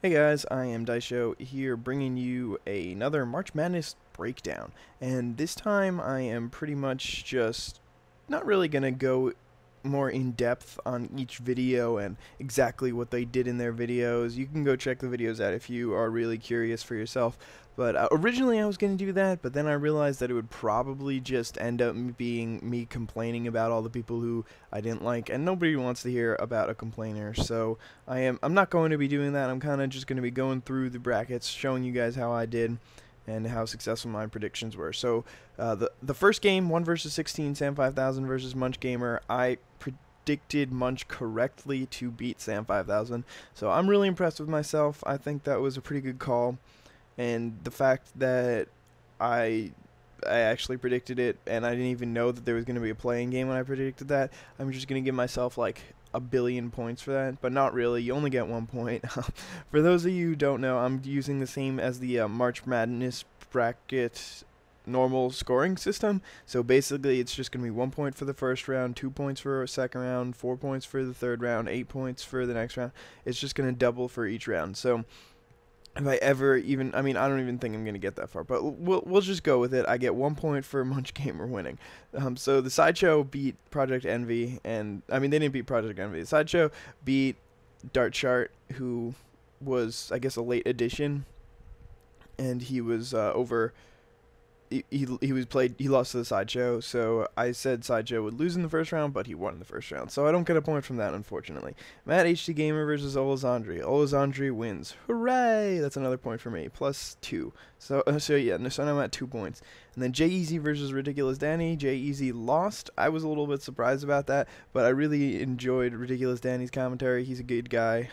Hey guys, I am IzDaisho here bringing you another March Madness breakdown. And this time I am pretty much just not really going to go more in depth on each video and exactly what they did in their videos. You can go check the videos out if you are really curious for yourself. But originally I was going to do that, but then I realized that it would probably just end up being me complaining about all the people who I didn't like, and nobody wants to hear about a complainer. So I'm not going to be doing that. I'm kind of just going to be going through the brackets, showing you guys how I did and how successful my predictions were. So the first game, 1 versus 16, Sam 5000 versus Munch Gamer, I predicted Munch correctly to beat Sam 5000. So I'm really impressed with myself. I think that was a pretty good call. And the fact that I actually predicted it, and I didn't even know that there was going to be a playing game when I predicted that, I'm just going to give myself like a billion points for that, but not really. You only get 1 point. For those of you who don't know, I'm using the same as the March Madness bracket normal scoring system. So basically it's just going to be 1 point for the first round, 2 points for the second round, 4 points for the third round, 8 points for the next round. It's just going to double for each round. So if I ever even, I mean, I don't even think I'm going to get that far, but we'll just go with it. I get 1 point for Munch Gamer winning. So the Sideshow beat Project Envy, and, I mean, they didn't beat Project Envy. The Sideshow beat Dart Chart, who was, I guess, a late addition, and he was over... He lost to the Sideshow, so I said Sideshow would lose in the first round, but he won in the first round, so I don't get a point from that, unfortunately. Matt HD Gamer versus Olazandri. Olazandri wins. Hooray! That's another point for me, +2. So yeah, so now I'm at 2 points. And then J-Easy versus Ridiculous Danny. J-Easy lost. I was a little bit surprised about that, but I really enjoyed Ridiculous Danny's commentary. He's a good guy.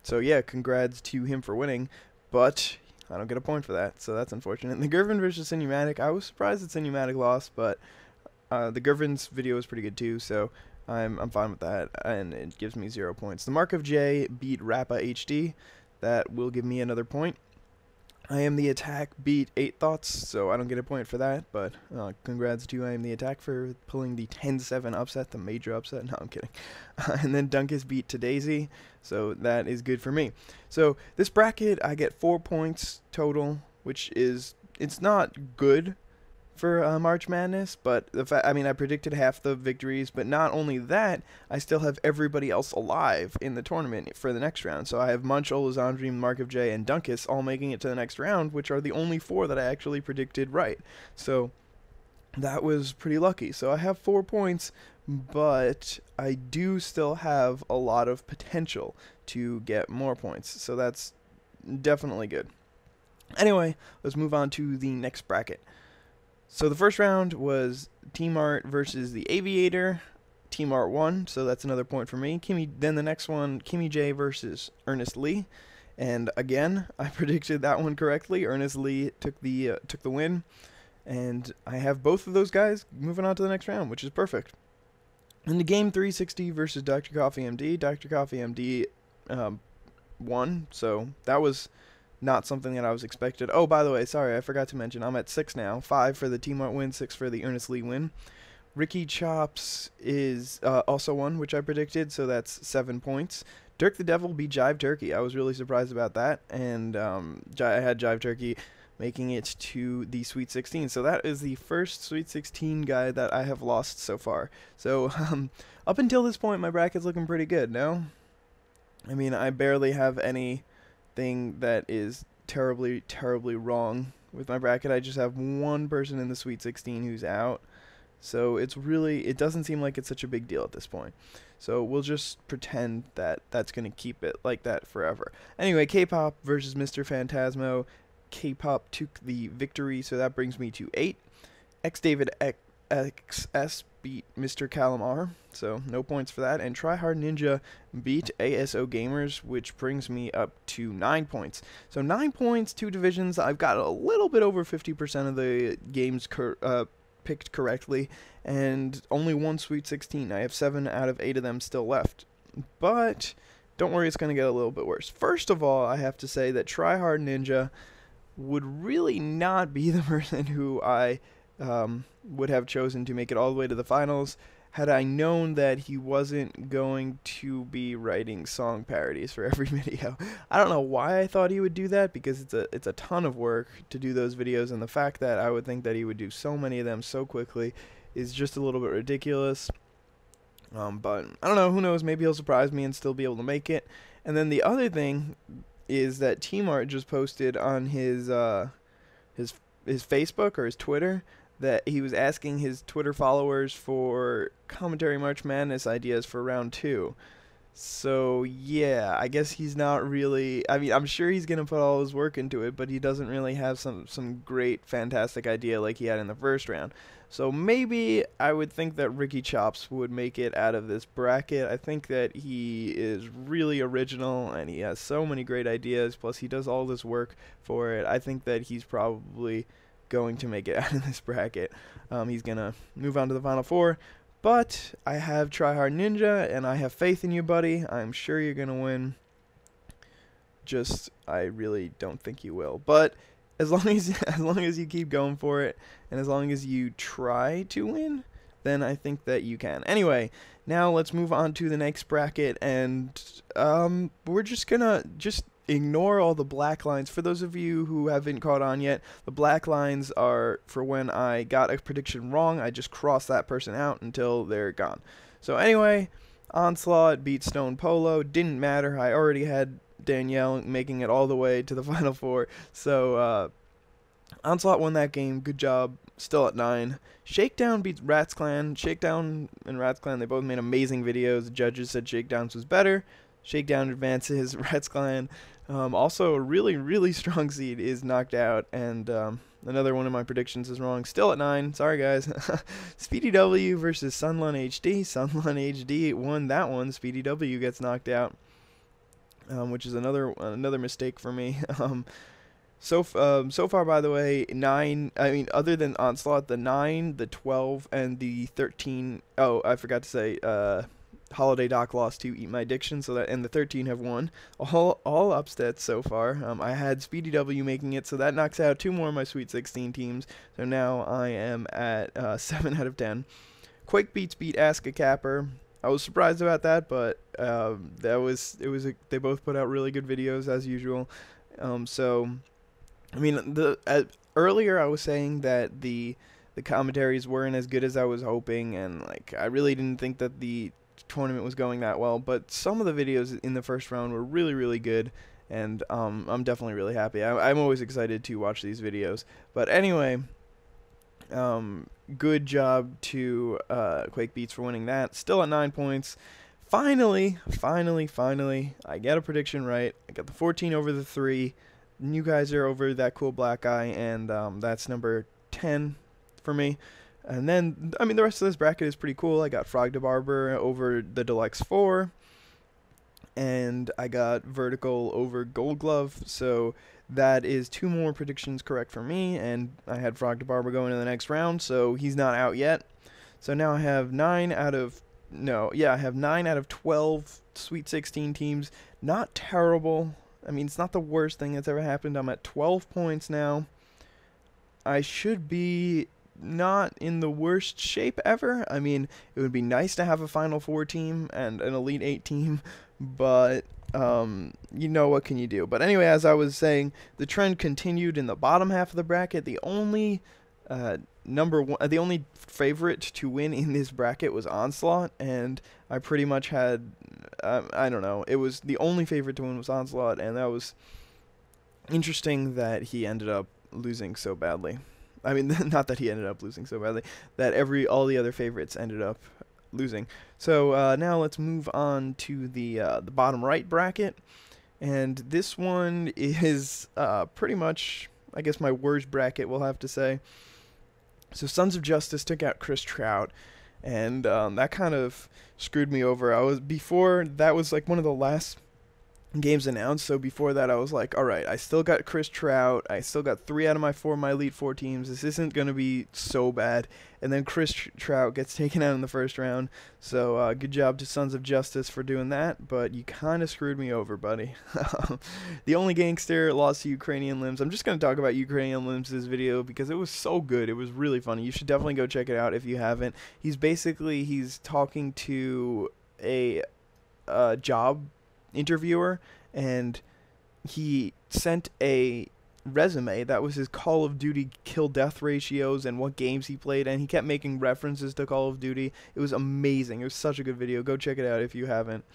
So yeah, congrats to him for winning, but I don't get a point for that, so that's unfortunate. And the Gervin versus Cinematic, I was surprised that Cinematic lost, but the Gervin's video was pretty good too, so I'm fine with that, and it gives me 0 points. The Mark of J beat Rappa HD. That will give me another point. I Am the Attack beat 8 Thoughts, so I don't get a point for that, but congrats to I Am the Attack for pulling the 10-7 upset, the major upset. No, I'm kidding. And then Dunkus beat To Daisy, so that is good for me. So this bracket, I get 4 points total, which is, it's not good for March Madness, but I mean, I predicted half the victories, but not only that, I still have everybody else alive in the tournament for the next round. So I have Munch, Olazandri, Mark of J, and Dunkus all making it to the next round, which are the only 4 that I actually predicted right. So that was pretty lucky. So I have 4 points, but I do still have a lot of potential to get more points. So that's definitely good. Anyway, let's move on to the next bracket. So the first round was Team Art versus the Aviator. Team Art won, so that's another point for me. Then the next one, Kimmy J versus Ernest Lee, and again, I predicted that one correctly. Ernest Lee took the win, and I have both of those guys moving on to the next round, which is perfect. In the game 360 versus Dr. Coffee MD, Dr. Coffee MD won, so that was not something that I was expected. Oh, by the way, sorry, I forgot to mention, I'm at 6 now. 5 for the Team Art win, 6 for the Ernest Lee win. Ricky Chops is also won, which I predicted, so that's 7 points. Dirk the Devil beat Jive Turkey. I was really surprised about that, and I had Jive Turkey making it to the Sweet 16. So that is the first Sweet 16 guy that I have lost so far. So up until this point, my bracket's looking pretty good, no? I mean, I barely have any thing that is terribly wrong with my bracket. I just have one person in the Sweet 16 who's out, so it doesn't seem like it's such a big deal at this point. So we'll just pretend that that's gonna keep it like that forever. Anyway, K-pop versus Mr. Phantasmo. K-pop took the victory, so that brings me to 8. David XS beat Mr. Calamar, so no points for that. And Tryhard Ninja beat ASO Gamers, which brings me up to 9 points. So 9 points, 2 divisions. I've got a little bit over 50% of the games picked correctly, and only 1 Sweet 16. I have 7 out of 8 of them still left. But don't worry, it's going to get a little bit worse. First of all, I have to say that Tryhard Ninja would really not be the person who I would have chosen to make it all the way to the finals. had I known that he wasn't going to be writing song parodies for every video. I don't know why I thought he would do that, because it's a ton of work to do those videos, and the fact that I would think that he would do so many of them so quickly is just a little bit ridiculous. But I don't know, who knows, maybe he'll surprise me and still be able to make it. And then the other thing is that T-Mart just posted on his Facebook or his Twitter that he was asking his Twitter followers for commentary March Madness ideas for round 2. So yeah, I guess he's not really, I mean, I'm sure he's going to put all his work into it, but he doesn't really have some great, fantastic idea like he had in the first round. So maybe I would think that Ricky Chops would make it out of this bracket. I think that he is really original and he has so many great ideas, plus he does all this work for it. I think that he's probably going to make it out of this bracket. He's going to move on to the Final Four. But I have Tryhard Ninja, and I have faith in you, buddy. I'm sure you're going to win. Just, I really don't think you will. But as long as you keep going for it, and as long as you try to win, then I think that you can. Anyway, now let's move on to the next bracket, and we're just going to ignore all the black lines. For those of you who haven't caught on yet, the black lines are for when I got a prediction wrong. I just cross that person out until they're gone. So anyway, Onslaught beat Stone Polo. Didn't matter. I already had Danielle making it all the way to the Final Four. So Onslaught won that game. Good job. Still at 9. Shakedown beats Rats Clan. Shakedown and Rats Clan, they both made amazing videos. The judges said Shakedown's was better. Shakedown advances. Rats Clan, also a really, really strong seed, is knocked out, and another one of my predictions is wrong. Still at 9. Sorry, guys. Speedy W versus Sunlun HD. Sunlun HD won that one. Speedy W gets knocked out, which is another mistake for me. So far, by the way, 9. I mean, other than Onslaught, the 9, the 12, and the 13. Oh, I forgot to say. Holiday Doc lost to Eat My Addiction, so that, and the 13 have won. All upsets so far. I had Speedy W making it, so that knocks out 2 more of my Sweet 16 teams. So now I am at 7 out of 10. Quake Beats beat Ask a Capper. I was surprised about that, but they both put out really good videos as usual. So I mean, earlier I was saying that the commentaries weren't as good as I was hoping, and like I really didn't think that the tournament was going that well, but some of the videos in the first round were really, really good, and I'm definitely really happy. I'm always excited to watch these videos. But anyway, good job to Quake Beats for winning that. Still at 9 points. Finally, I get a prediction right. I got the 14 over the 3. You guys are over that cool black guy, and that's number 10 for me. And then, I mean, the rest of this bracket is pretty cool. I got Frog to Barber over the Deluxe 4. And I got Vertical over Gold Glove. So that is 2 more predictions correct for me. And I had Frog to Barber going to the next round, so he's not out yet. So now I have 9 out of 12 Sweet 16 teams. Not terrible. I mean, it's not the worst thing that's ever happened. I'm at 12 points now. I should be not in the worst shape ever. I mean, it would be nice to have a Final Four team and an Elite 8 team, but you know, what can you do? But anyway, as I was saying, the trend continued in the bottom half of the bracket. The only the only favorite to win in this bracket was Onslaught, and I pretty much had I don't know, it was the only favorite to win was Onslaught, and that was interesting that he ended up losing so badly. I mean, not that he ended up losing so badly, that all the other favorites ended up losing. So now let's move on to the bottom right bracket, and this one is pretty much, I guess, my worst bracket, we'll have to say. So Sons of Justice took out Chris Trout, and that kind of screwed me over. That was like one of the last games announced. So before that, I was like, all right, I still got Chris Trout. I still got 3 out of my 4 of my Elite Four teams. This isn't going to be so bad. And then Chris Trout gets taken out in the first round. So good job to Sons of Justice for doing that. But you kind of screwed me over, buddy. The only gangster lost to Ukrainian Limbs. I'm just going to talk about Ukrainian Limbs this video because it was so good. It was really funny. You should definitely go check it out if you haven't. He's talking to a job interviewer, and he sent a resume that was his Call of Duty kill death ratios and what games he played, and he kept making references to Call of Duty. It was amazing. It was such a good video. Go check it out if you haven't.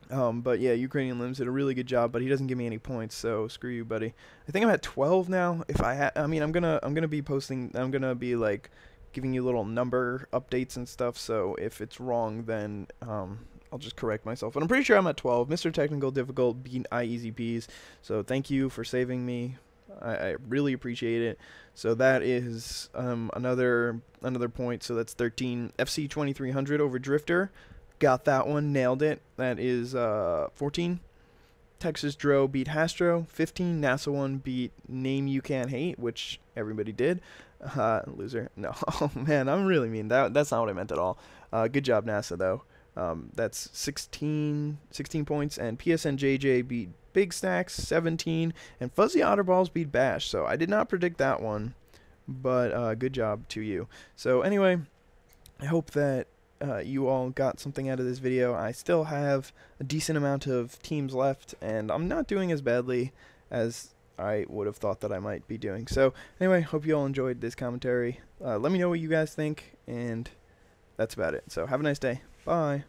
But yeah, Ukrainian Limbs did a really good job, but he doesn't give me any points, so screw you, buddy. I think I'm at 12 now. If I mean, I'm gonna be posting. I'm gonna be like giving you little number updates and stuff. So if it's wrong, then I'll just correct myself. But I'm pretty sure I'm at 12. Mr. Technical Difficult beat IEZPs. So thank you for saving me. I really appreciate it. So that is another point. So that's 13. FC 2300 over Drifter. Got that one. Nailed it. That is 14. Texas Dro beat Hastro. 15. NASA 1 beat Name You Can't Hate, which everybody did. Loser. No. Oh, man, I'm really mean. That's not what I meant at all. Good job, NASA, though. That's 16 points, and PSNJJ beat Big Stacks 17, and Fuzzy Otterballs beat Bash. So I did not predict that one, but good job to you. So anyway, I hope that you all got something out of this video. I still have a decent amount of teams left, and I'm not doing as badly as I would have thought that I might be doing. So anyway, hope you all enjoyed this commentary. Let me know what you guys think, and that's about it. So have a nice day. Bye.